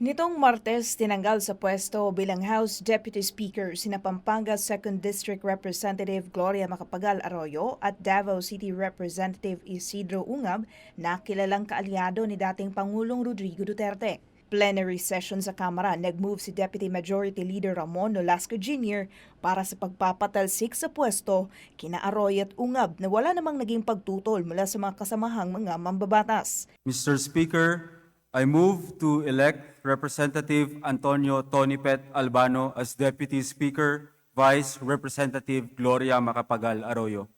Nitong Martes, tinanggal sa pwesto bilang House Deputy Speaker sina Pampanga 2nd District Representative Gloria Macapagal Arroyo at Davao City Representative Isidro Ungab na kilalang kaalyado ni dating Pangulong Rodrigo Duterte. Plenary session sa Kamara, nag-move si Deputy Majority Leader Ramon Nolasco Jr. para sa pagpapatalsik sa pwesto kina Arroyo at Ungab na wala namang naging pagtutol mula sa mga kasamahang mga mambabatas. Mr. Speaker, I move to elect Representative Antonio Tonipet Albano as Deputy Speaker, Vice Representative Gloria Macapagal Arroyo.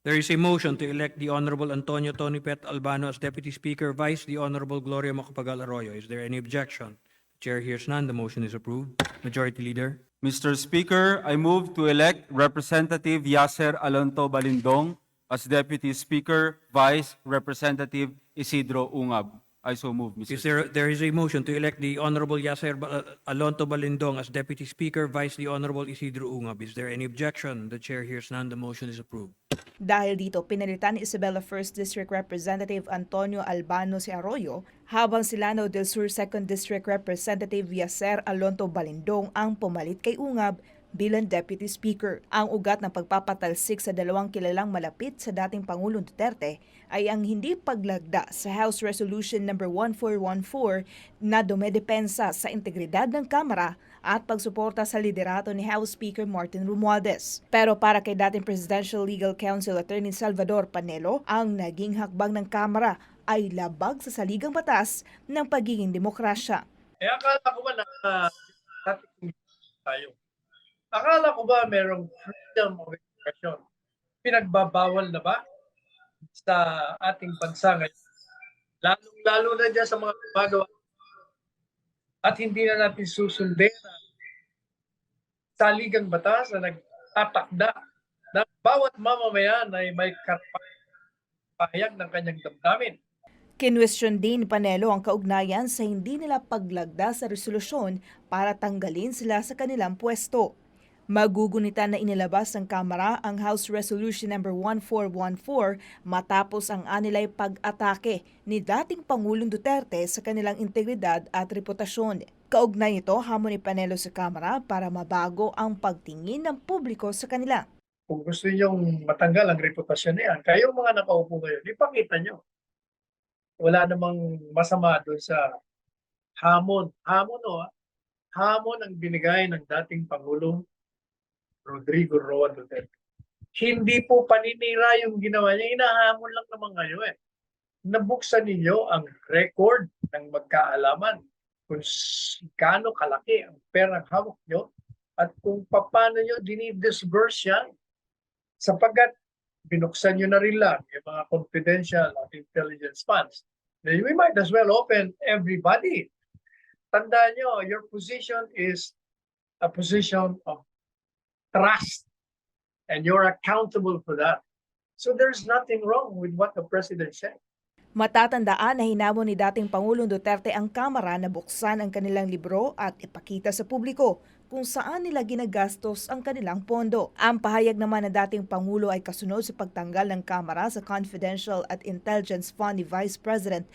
There is a motion to elect the Honorable Antonio Tonipet Albano as Deputy Speaker, Vice the Honorable Gloria Macapagal Arroyo. Is there any objection? Chair hears none. The motion is approved. Majority Leader. Mr. Speaker, I move to elect Representative Yasser Alonto Balindong as Deputy Speaker, Vice Representative Isidro Ungab. I so move, Mr. There is a motion to elect the Honorable Yasser Alonto Balindong as Deputy Speaker, Vice the Honorable Isidro Ungab. Is there any objection? The Chair hears none. The motion is approved. Dahil dito, pinalitan ni Isabela 1st District Representative Antonio Albano si Arroyo, habang si Lanao del Sur 2nd District Representative Yasser Alonto Balindong ang pumalit kay Ungab bilang Deputy Speaker. Ang ugat ng pagpapatalsik sa dalawang kilalang malapit sa dating Pangulong Duterte ay ang hindi paglagda sa House Resolution No. 1414 na dumedepensa sa integridad ng Kamara at pagsuporta sa liderato ni House Speaker Martin Romualdez. Pero para kay dating Presidential Legal Counsel Attorney Salvador Panelo, ang naging hakbang ng Kamara ay labag sa saligang batas ng pagiging demokrasya. Akala ko ba na tayo? Akala ko ba merong freedom of expression? Pinagbabawal na ba sa ating bansa ngayon? Lalo na dyan sa mga gumagawa. At hindi na natin susundin ang saligang batas na nagtatakda na bawat mamamayan ay may karapatang ng kanyang damdamin. Kinwestiyon din ni Panelo ang kaugnayan sa hindi nila paglagda sa resolusyon para tanggalin sila sa kanilang pwesto. Magugunitan na inilabas ng Kamara ang House Resolution No. 1414 matapos ang anilay pag-atake ni dating Pangulong Duterte sa kanilang integridad at reputasyon. Kaugnay ito, hamon ni Panelo sa Kamara para mabago ang pagtingin ng publiko sa kanila. Kung gusto niyo matanggal ang reputasyon niyan, kayong mga nakaupo ngayon, ipakita niyo. Wala namang masama doon sa hamon. Hamon ang binigay ng dating Pangulong Rodrigo Roa Duterte. Hindi po paninira yung ginawa niya. Inahamon lang naman ngayon Nabuksan ninyo ang record ng magkaalaman kung kano kalaki ang perang hawak nyo at kung paano nyo dinidisburse yan. Sapagkat binuksan nyo na rin lang yung mga confidential at intelligence funds. Then we might as well open everybody. Tandaan nyo, your position is a position of trust and you're accountable for that. So there's nothing wrong with what the President said. Matatandaan na hinamon ni dating Pangulong Duterte ang Kamara na buksan ang kanilang libro at ipakita sa publiko kung saan nila ginagastos ang kanilang pondo. Ang pahayag naman na dating Pangulo ay kasunod sa pagtanggal ng Kamara sa Confidential at Intelligence Fund ni Vice President